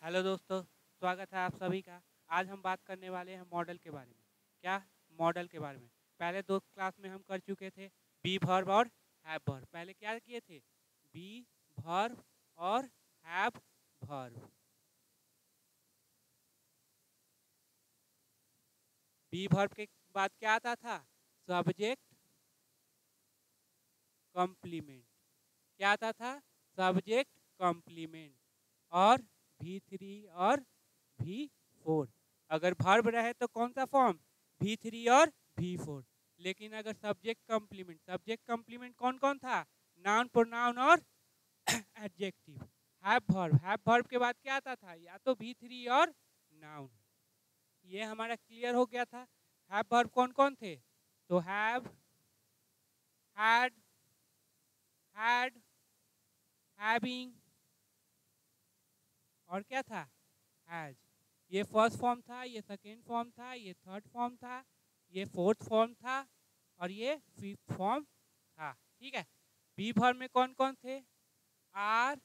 Hello दोस्तों, स्वागत है आप सभी का। आज हम बात करने वाले हैं मॉडल के बारे में। क्या? मॉडल के बारे में। पहले दो क्लास में हम कर चुके थे बी वर्ब और हैव वर्ब। पहले क्या किए थे? बी वर्ब और हैव वर्ब। बी वर्ब के बाद क्या आता था? Subject complement. क्या आता था? सब्जेक्ट कॉम्प्लीमेंट और V3 और V4। अगर वर्ब रहे तो कौन सा फॉर्म? V3 और V4। लेकिन अगर सब्जेक्ट कॉम्प्लीमेंट कौन कौन था? नाउन, प्रोनाउन और एडजेक्टिव। हैव वर्ब के बाद क्या आता था? या तो V3 और नाउन। ये हमारा क्लियर हो गया था। हैव वर्ब कौन कौन थे? तो हैव, हैड, हैड, हैविंग और क्या था? हैज। ये फर्स्ट फॉर्म था, ये सेकेंड फॉर्म था, ये थर्ड फॉर्म था, ये फोर्थ फॉर्म था और ये फिफ्थ फॉर्म था। ठीक है। बी वर्ब में कौन कौन थे? Are,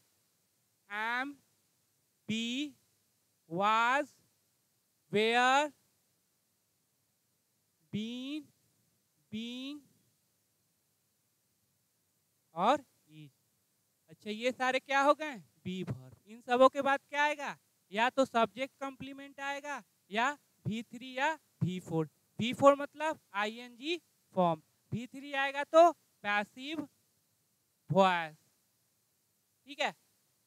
am, be, was, were, been, being और इज। अच्छा, ये सारे क्या हो गए? B verb. इन सबों के बाद क्या आएगा? या तो सब्जेक्ट कॉम्प्लीमेंट आएगा या V3 या V4। V4 मतलब ING फॉर्म। V3 आएगा तो पैसिव वॉइस। ठीक है।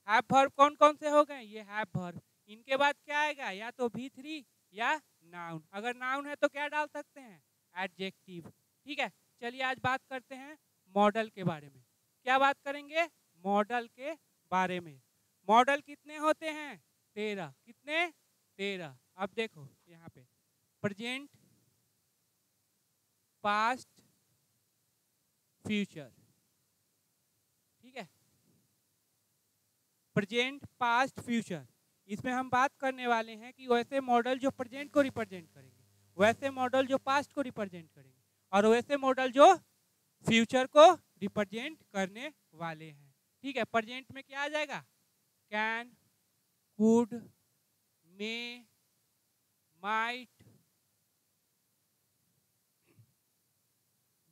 हैव वर्ब कौन कौन से हो गए? ये हैव वर्ब। इनके बाद क्या आएगा? या तो V3 या नाउन। अगर नाउन है तो क्या डाल सकते हैं? एडजेक्टिव। ठीक है। चलिए आज बात करते हैं मॉडल के बारे में। क्या बात करेंगे? मॉडल के बारे में। मॉडल कितने होते हैं? 13। कितने? 13। अब देखो यहाँ पे प्रेजेंट, पास्ट, फ्यूचर। ठीक है। Present, past, future. इसमें हम बात करने वाले हैं कि वैसे मॉडल जो प्रेजेंट को रिप्रेजेंट करेंगे, वैसे मॉडल जो पास्ट को रिप्रेजेंट करेंगे और वैसे मॉडल जो फ्यूचर को रिप्रेजेंट करने वाले हैं। ठीक है। प्रेजेंट में क्या आ जाएगा? Can, could, may, might,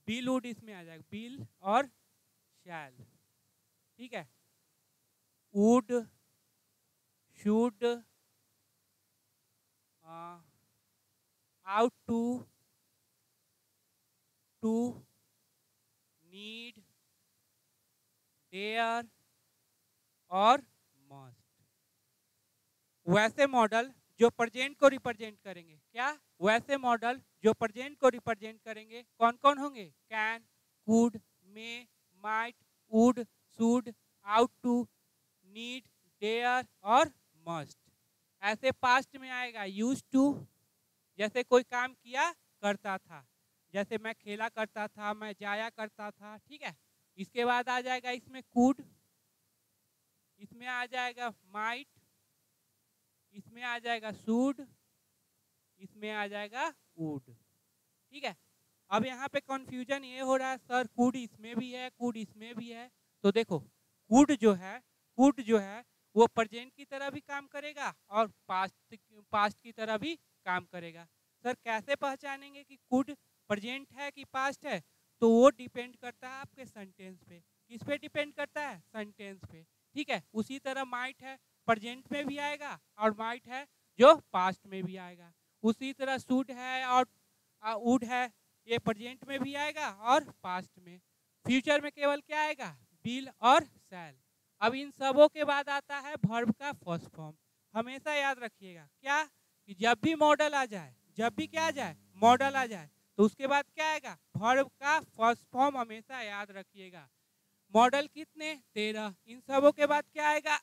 bill would इसमें आ जाएगा, बिल और शैल। ठीक है। Would, should, ought to, need, dare और मस्ट। वैसे मॉडल जो प्रेजेंट को रिप्रेजेंट करेंगे, क्या? वैसे मॉडल जो प्रेजेंट को रिप्रेजेंट करेंगे कौन कौन होंगे? Can, could, may, might, would, should, ought to, need, dare और मस्ट। ऐसे पास्ट में आएगा यूज टू, जैसे कोई काम किया करता था, जैसे मैं खेला करता था, मैं जाया करता था। ठीक है। इसके बाद आ जाएगा इसमें कुड, इसमें आ जाएगा माइट, इसमें आ जाएगा शुड, इसमें आ जाएगा वुड। ठीक है। अब यहाँ पे कंफ्यूजन ये हो रहा है, सर कुड इसमें भी है, कुड इसमें भी है। तो देखो कुड जो है वो प्रेजेंट की तरह भी काम करेगा और पास्ट की तरह भी काम करेगा। सर कैसे पहचानेंगे कि कुड प्रेजेंट है कि पास्ट है? तो वो डिपेंड करता है आपके सेंटेंस पे। किस पे डिपेंड करता है? सेंटेंस पे। ठीक है। उसी तरह माइट है, प्रेजेंट में भी आएगा और माइट है जो पास्ट में भी आएगा। उसी तरह शुड है और वुड है, ये प्रेजेंट में भी आएगा और पास्ट में। फ्यूचर में केवल क्या आएगा? बिल और शैल। अब इन सबों के बाद आता है वर्ब का फर्स्ट फॉर्म। हमेशा याद रखिएगा क्या, कि जब भी मॉडल आ जाए, जब भी क्या आ जाए? मॉडल आ जाए, तो उसके बाद क्या आएगा? वर्ब का फर्स्ट फॉर्म हमेशा याद रखिएगा। मॉडल कितने? 13। इन सबों के बाद क्या आएगा?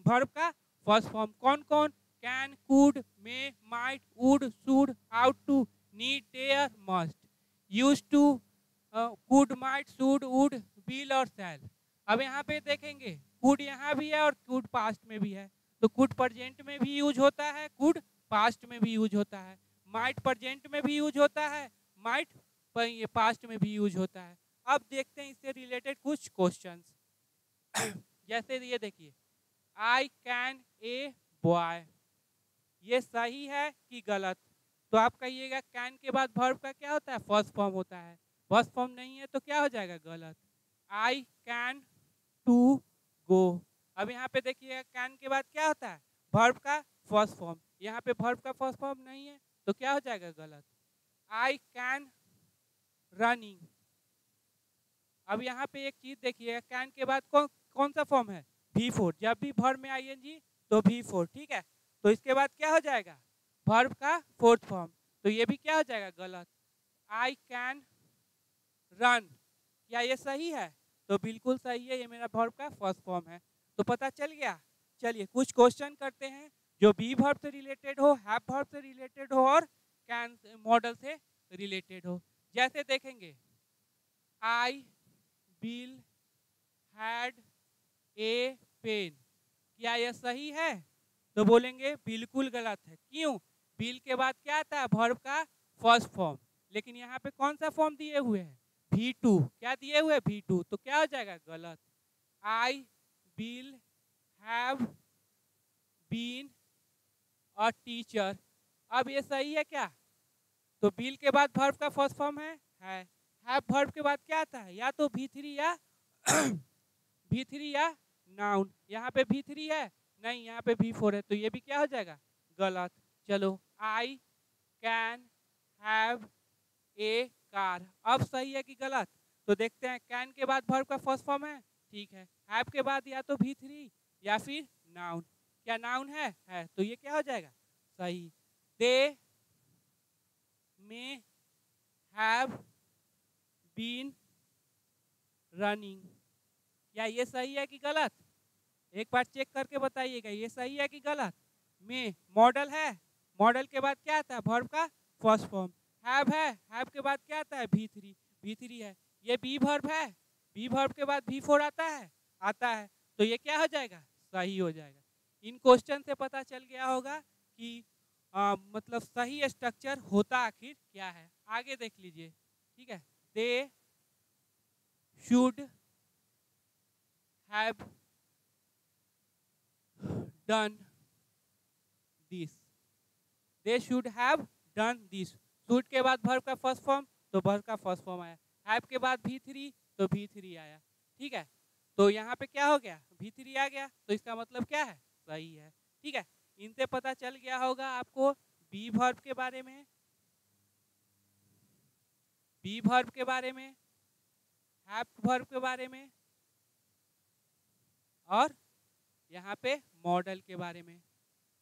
वर्ब का फर्स्ट फॉर्म। कौन कौन? Can, could, may, might, would, should, ought to, need, dare, must. Use to, could, might, should, would, will और शैल। अब यहाँ पे देखेंगे कुड यहाँ भी है और कुड पास्ट में भी है। तो कुड प्रेजेंट में भी यूज होता है, कुड पास्ट में भी यूज होता है, माइट प्रेजेंट में भी यूज होता है, माइट ये पास्ट में भी यूज होता है। अब देखते हैं इससे रिलेटेड कुछ क्वेश्चंस। जैसे ये देखिए, आई कैन ए बॉय। ये सही है कि गलत? तो आप कहिएगा कैन के बाद वर्ब का क्या होता है? फर्स्ट फॉर्म होता है। फर्स्ट फॉर्म नहीं है तो क्या हो जाएगा? गलत। I can to go. अब यहाँ पे देखिएगा कैन के बाद क्या होता है? वर्ब का फर्स्ट फॉर्म। यहाँ पे वर्ब का फर्स्ट फॉर्म नहीं है तो क्या हो जाएगा? गलत। I can running. अब यहाँ पे एक चीज देखिए, कैन के बाद कौन सा फॉर्म है? V4। जब भी वर्ब में आईएनजी तो V4, ठीक है। तो इसके बाद क्या हो जाएगा? वर्ब का फोर्थ फॉर्म। तो ये भी क्या हो जाएगा? गलत। I can run. क्या ये सही है? तो बिल्कुल सही है, ये मेरा वर्ब का फर्स्ट फॉर्म है। तो पता चल गया। चलिए कुछ क्वेश्चन करते हैं जो बी वर्ब से रिलेटेड हो, हैव वर्ब से रिलेटेड हो और कैन मॉडल से रिलेटेड हो। जैसे देखेंगे, आई बिल हैड ए पेन। क्या यह सही है? तो बोलेंगे बिल्कुल गलत है। क्यों? बिल के बाद क्या आता है? वर्ब का फर्स्ट फॉर्म। लेकिन यहाँ पे कौन सा फॉर्म दिए हुए हैं? V2। क्या दिए हुए? V2। तो क्या हो जाएगा? गलत। I will have been a teacher. अब ये सही है क्या? तो बिल के बाद वर्ब का फर्स्ट फॉर्म है। हैव वर्ब के बाद क्या आता है? या तो V3 या V3 या नाउन। यहाँ पे V3 है नहीं, यहाँ पे V4 है, तो ये भी क्या हो जाएगा? गलत। चलो, I can have a car. अब सही है कि गलत? तो देखते हैं, कैन के बाद वर्ब का फर्स्ट फॉर्म है, ठीक है। हैव के बाद या तो V3 या फिर नाउन। क्या नाउन है? तो ये क्या हो जाएगा? सही। दे में हैव बीन रनिंग। क्या ये सही है कि गलत? एक बार चेक करके बताइएगा, ये सही है कि गलत? में मॉडल है, मॉडल के बाद क्या आता है? वर्ब का फर्स्ट फॉर्म। हैव है, हैव के बाद क्या आता है? V3। V3 है। ये बी वर्ब है, बी वर्ब के बाद V4 आता है, आता है। तो ये क्या हो जाएगा? सही हो जाएगा। इन क्वेश्चन से पता चल गया होगा कि मतलब सही स्ट्रक्चर होता आखिर क्या है। आगे देख लीजिए, ठीक है। They should have done this. They should have done this. Should के बाद वर्ब का फर्स्ट फॉर्म, तो वर्ब का फर्स्ट फॉर्म आया। हैव के बाद V3 तो V3 आया, ठीक है। तो यहाँ पे क्या हो गया? V3 आ गया, तो इसका मतलब क्या है? सही है, ठीक है। इनसे पता चल गया होगा आपको बी वर्ब के बारे में, बी वर्ब के बारे में, हैव वर्ब के बारे में, और यहाँ पे मॉडल के बारे में।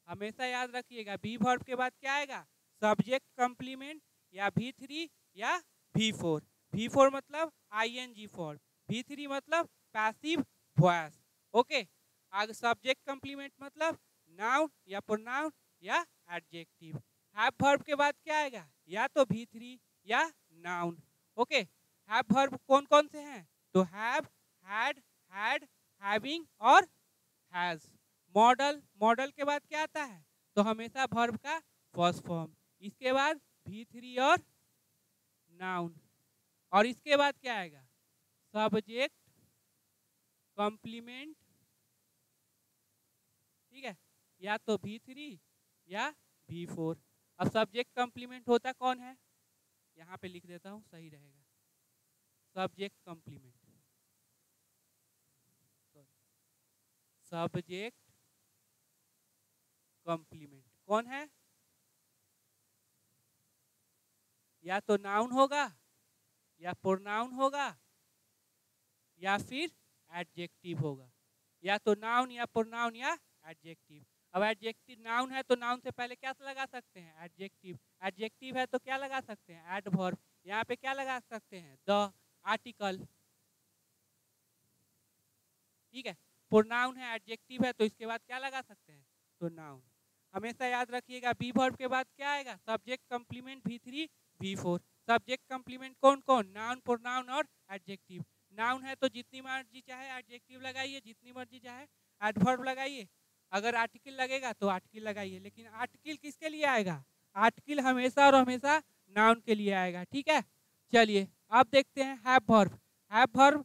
हमेशा याद रखिएगा, बी वर्ब के बाद क्या आएगा? सब्जेक्ट कंप्लीमेंट, या V3 या V4। V4 मतलब ING फॉर्म, V3 मतलब पैसिव वॉइस। ओके। आगे सब्जेक्ट कंप्लीमेंट मतलब नाउन या प्रोनाउन या एडजेक्टिव। हैव वर्ब के बाद क्या आएगा? या तो V3 या नाउन। ओके। हैव वर्ब कौन कौन से हैं? तो हैव, हैड, हैड, हैविंग और हैज। मॉडल, मॉडल के बाद क्या आता है? तो हमेशा वर्ब का फर्स्ट फॉर्म, इसके बाद V3 और नाउन, और इसके बाद क्या आएगा? सब्जेक्ट कंप्लीमेंट, ठीक है, या तो V3 या V4। अब सब्जेक्ट कंप्लीमेंट होता कौन है? यहाँ पे लिख देता हूँ, सही रहेगा। सब्जेक्ट कंप्लीमेंट, सब्जेक्ट कंप्लीमेंट कौन है? या तो नाउन होगा, या प्रोनाउन होगा, या फिर एडजेक्टिव होगा। या तो नाउन या प्रोनाउन या एडजेक्टिव। अब एडजेक्टिव नाउन है तो नाउन से पहले क्या लगा सकते हैं? एडजेक्टिव। एडजेक्टिव है तो क्या लगा सकते हैं? एडवर्ब। यहाँ पे क्या लगा सकते हैं? द, आर्टिकल, ठीक है। प्रोनाउन है, एडजेक्टिव है, तो इसके बाद क्या लगा सकते हैं? तो नाउन। हमेशा याद रखिएगा, बी वर्ब के बाद क्या आएगा? Subject complement V3 V4। Subject complement कौन कौन? नाउन, प्रोनाउन और एडजेक्टिव। नाउन है तो जितनी मर्जी चाहे एडजेक्टिव लगाइए, जितनी मर्जी चाहे एडवर्ब लगाइए। अगर आर्टिकल लगेगा तो आर्टिकल लगाइए, लेकिन आर्टिकल किसके लिए आएगा? आर्टिकल हमेशा और हमेशा नाउन के लिए आएगा, ठीक है। चलिए अब देखते हैं हैव वर्ब। हैव वर्ब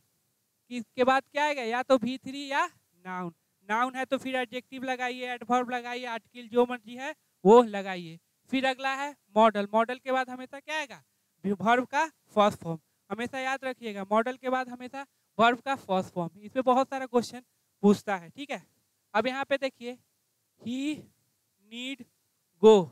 के बाद क्या आएगा? या तो V3 या नाउन। नाउन है तो फिर एडजेक्टिव लगाइए, एडवर्ब लगाइए, आर्टिकल जो मर्जी है वो लगाइए। फिर अगला है मॉडल। मॉडल के बाद हमेशा क्या आएगा? वर्ब का फर्स्ट फॉर्म। हमेशा याद रखिएगा, मॉडल के बाद हमेशा वर्ब का फर्स्ट फॉर्म। इस पे बहुत सारा क्वेश्चन पूछता है, ठीक है। अब यहाँ पे देखिए, ही नीड गो,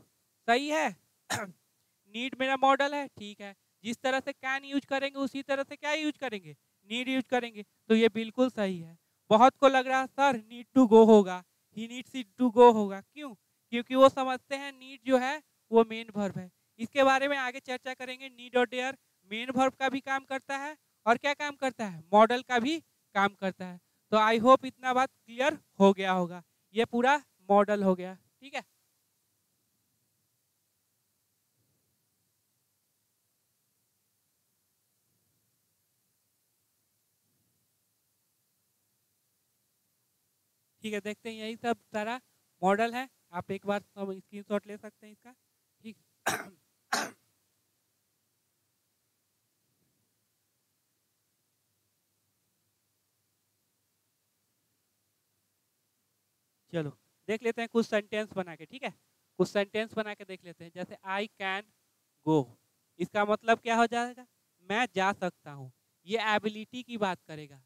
सही है। नीड मेरा मॉडल है, ठीक है। जिस तरह से कैन यूज करेंगे उसी तरह से क्या यूज करेंगे? नीड यूज करेंगे, तो ये बिल्कुल सही है। बहुत को लग रहा है सर नीड टू गो होगा, ही नीड्स टू गो होगा, क्यों? क्योंकि वो समझते हैं नीड जो है वो मेन वर्ब है। इसके बारे में आगे चर्चा करेंगे। नीड और डेयर मेन वर्ब का भी काम करता है और क्या काम करता है? मॉडल का भी काम करता है। तो आई होप इतना बात क्लियर हो गया होगा। ये पूरा मॉडल हो गया, ठीक है। ठीक है, देखते हैं, यही सब सारा मॉडल है। आप एक बार सब स्क्रीनशॉट ले सकते हैं इसका, ठीक। चलो देख लेते हैं कुछ सेंटेंस बना के, ठीक है। कुछ सेंटेंस बना के देख लेते हैं। जैसे आई कैन गो, इसका मतलब क्या हो जाएगा? मैं जा सकता हूँ। ये एबिलिटी की बात करेगा।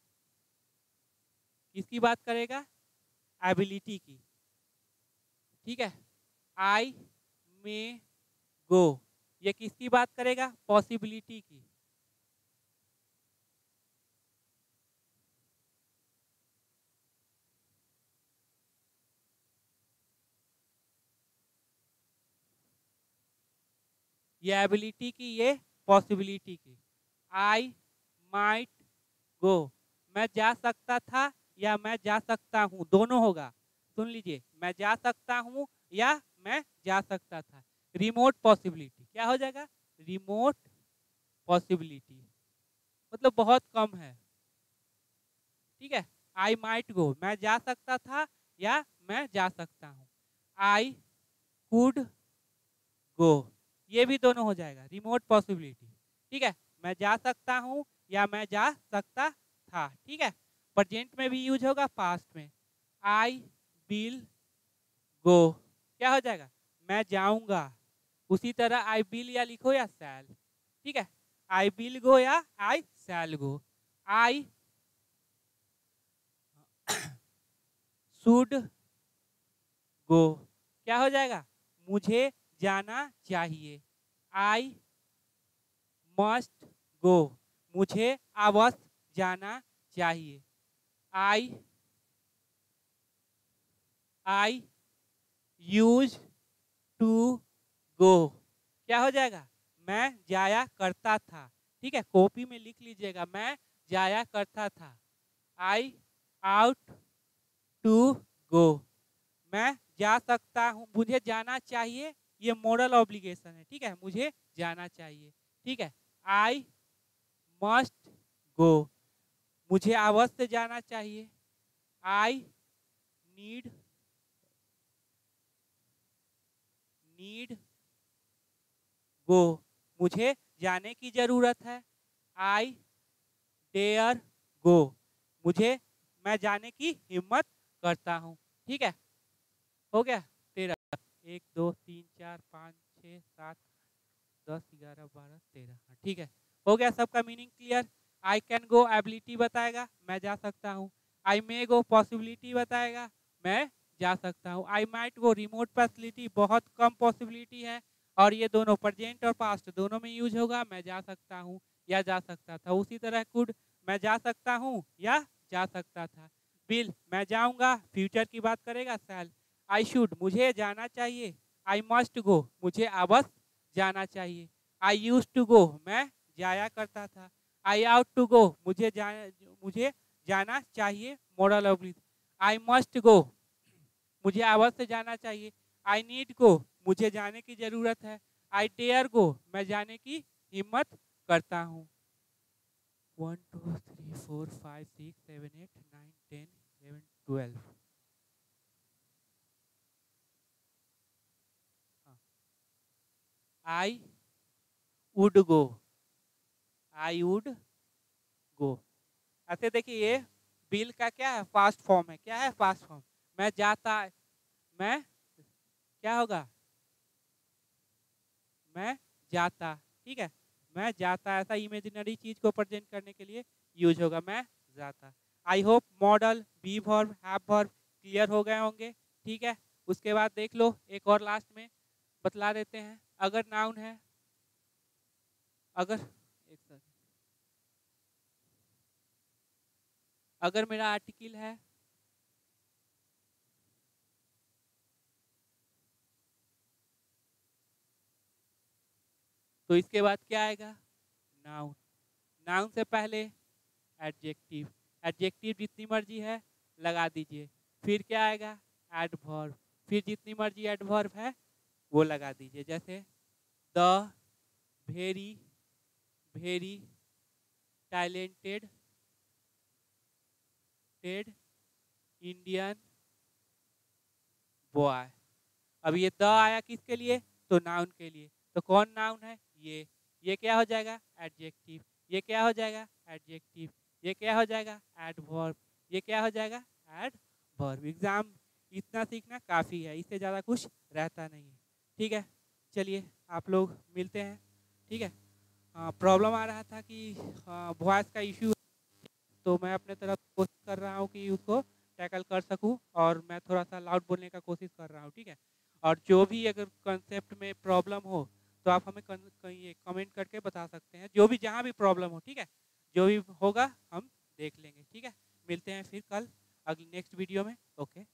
किसकी बात करेगा? एबिलिटी की, ठीक है। आई मे गो, ये किसकी बात करेगा? पॉसिबिलिटी की। ये एबिलिटी की, ये पॉसिबिलिटी की। आई माइट गो, मैं जा सकता था या मैं जा सकता हूँ, दोनों होगा। सुन लीजिए, मैं जा सकता हूँ या मैं जा सकता था। रिमोट पॉसिबिलिटी क्या हो जाएगा? रिमोट पॉसिबिलिटी, मतलब बहुत कम है, ठीक है। आई माइट गो, मैं जा सकता था या मैं जा सकता हूँ। आई कुड गो, ये भी दोनों हो जाएगा, रिमोट पॉसिबिलिटी, ठीक है। मैं जा सकता हूँ या मैं जा सकता था, ठीक है। प्रेजेंट में भी यूज होगा, पास्ट में। आई विल गो, क्या हो जाएगा? मैं जाऊंगा। उसी तरह आई विल या लिखो या शैल, ठीक है। आई विल गो या आई शैल गो। आई शुड गो, क्या हो जाएगा? मुझे जाना चाहिए। आई मस्ट गो, मुझे अवश्य जाना चाहिए। आई आई यूज टू गो, क्या हो जाएगा? मैं जाया करता था, ठीक है। कॉपी में लिख लीजिएगा, मैं जाया करता था। आई आउट टू गो, मैं जा सकता हूँ, मुझे जाना चाहिए, ये मोरल ऑब्लिगेशन है, ठीक है। मुझे जाना चाहिए, ठीक है। आई मस्ट गो, मुझे अवश्य जाना चाहिए। आई नीड नीड गो, मुझे जाने की जरूरत है। आई डेयर गो, मुझे मैं जाने की हिम्मत करता हूँ, ठीक है। हो गया 13। 1 2 3 4 5 6 7 10 11 12 13, ठीक है। हो गया, सबका meaning clear. I can go ability बताएगा, मैं जा सकता हूँ। आई मे गो पॉसिबिलिटी बताएगा, मैं जा सकता हूँ। I might go remote facility, बहुत कम पॉसिबिलिटी है, और ये दोनों प्रेजेंट और पास्ट दोनों में यूज होगा, मैं जा सकता हूँ या जा सकता था। उसी तरह कुड, मैं जा सकता हूँ या जा सकता था। बिल, मैं जाऊँगा, फ्यूचर की बात करेगा। सैल, आई शुड, मुझे जाना चाहिए। आई मस्ट गो, मुझे अवश्य जाना चाहिए। आई यूज टू गो, मैं जाया करता था। आई आउट टू गो, मुझे जाना चाहिए, moral oblique. I must go, मुझे अवश्य जाना चाहिए। आई नीड गो, मुझे जाने की जरूरत है। आई डेयर गो, मैं जाने की हिम्मत करता हूँ। 1 2 3 4 5 6 7 8 9 10 11 12। I would go, I would go. ऐसे देखिए, ये बिल का क्या है, फास्ट फॉर्म है। क्या है फास्ट फॉर्म? मैं जाता, मैं क्या होगा, मैं जाता, ठीक है, मैं जाता, ऐसा इमेजिनरी चीज को प्रेजेंट करने के लिए यूज होगा, मैं जाता। I hope modal, be verb, have verb clear हो गए होंगे, ठीक है। उसके बाद देख लो एक और लास्ट में बतला देते हैं। अगर नाउन है, अगर एक सेकंड, अगर मेरा आर्टिकल है, तो इसके बाद क्या आएगा, नाउन। नाउन से पहले एडजेक्टिव, एडजेक्टिव जितनी मर्जी है लगा दीजिए। फिर क्या आएगा, एडवर्ब, फिर जितनी मर्जी एडवर्ब है वो लगा दीजिए। जैसे the very very talented Ted Indian boy. अब ये द आया किसके लिए, तो नाउन के लिए। तो कौन नाउन है, ये क्या हो जाएगा, एडजेक्टिव। ये क्या हो जाएगा, एडजेक्टिव। ये क्या हो जाएगा, एडवर्ब। ये क्या हो जाएगा, एडवर्ब। एग्जाम इतना सीखना काफ़ी है, इससे ज़्यादा कुछ रहता नहीं है, ठीक है। चलिए आप लोग मिलते हैं, ठीक है। प्रॉब्लम आ रहा था कि वॉइस का इशू, तो मैं अपने तरफ कोशिश कर रहा हूँ कि उसको टैकल कर सकूँ, और मैं थोड़ा सा लाउड बोलने का कोशिश कर रहा हूँ, ठीक है। और जो भी अगर कंसेप्ट में प्रॉब्लम हो तो आप हमें कहीं कमेंट करके बता सकते हैं, जो भी जहाँ भी प्रॉब्लम हो, ठीक है। जो भी होगा हम देख लेंगे, ठीक है। मिलते हैं फिर कल अगली नेक्स्ट वीडियो में, ओके।